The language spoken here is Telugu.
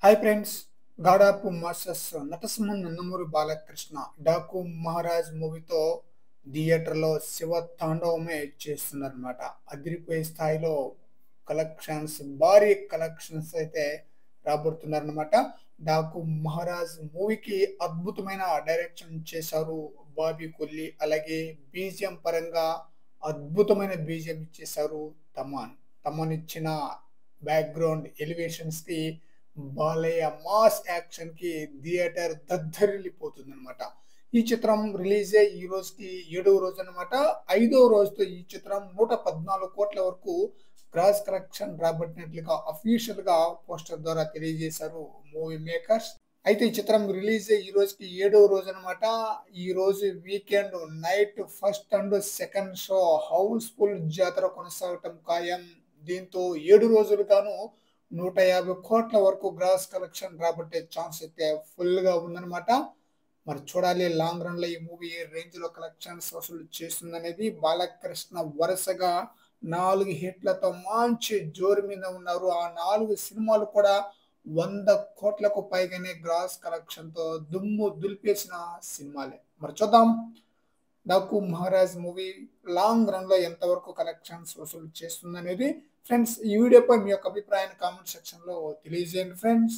హాయ్ ఫ్రెండ్స్, గాడాపు మాస్టర్స్ నటసింహన్ నందమూరి బాలకృష్ణ డాకు మహారాజ్ మూవీతో థియేటర్లో శివ తాండవమే చేస్తున్నారనమాట. అదిరిపోయే స్థాయిలో భారీ కలెక్షన్స్ అయితే రాబడుతున్నారనమాట. డాకు మహారాజ్ మూవీకి అద్భుతమైన డైరెక్షన్ చేశారు బాబీ కొల్లి. అలాగే బీజిఎం పరంగా అద్భుతమైన బీజిఎం ఇచ్చేశారు తమన్. తమన్ ఇచ్చిన బ్యాక్గ్రౌండ్ ఎలివేషన్స్ కి బాలయ్య మాస్ యాక్షన్ కి థియేటర్ దద్దరిల్లిపోతుంది అనమాట. ఈ చిత్రం రిలీజ్ అయ్యి ఈ రోజుకి 7వ రోజు అనమాట. 5వ రోజుతో ఈ చిత్రం 114 కోట్ల వరకు గ్రాస్ కలెక్షన్ రాబట్టినట్లుగా అఫీషియల్ గా పోస్టర్ ద్వారా తెలియజేశారు మూవీ మేకర్స్. అయితే ఈ చిత్రం రిలీజ్ అయ్యి ఈ రోజుకి 7వ రోజు అనమాట. ఈ రోజు weekend night first and second show housefull జాతర కొనసాగటం ఖాయం. దీంతో 7 రోజులుగాను 150 కోట్ల వరకు గ్రాస్ కలెక్షన్ రాబట్టే ఛాన్స్ అయితే ఫుల్ గా ఉందన్నమాట. మరి చూడాలి లాంగ్ రన్ లో ఈ మూవీ ఏ రేంజ్ లో కలెక్షన్స్ వసూలు చేస్తుందనేది. బాలకృష్ణ వరుసగా 4 హిట్లతో మంచి జోరు మీద ఉన్నారు. ఆ 4 సినిమాలు కూడా 100 కోట్లకు పైగానే గ్రాస్ కలెక్షన్ తో దుమ్ము దులిపేసిన సినిమాలే. మరి చూద్దాం Daaku Maharaj movie long run లో ఎంతవరకు కలెక్షన్స్ వసూలు చేస్తుందనేది. ఫ్రెండ్స్, ఈ వీడియోపై మీ యొక్క అభిప్రాయాన్ని కామెంట్ సెక్షన్ లో తెలియజేయండి ఫ్రెండ్స్.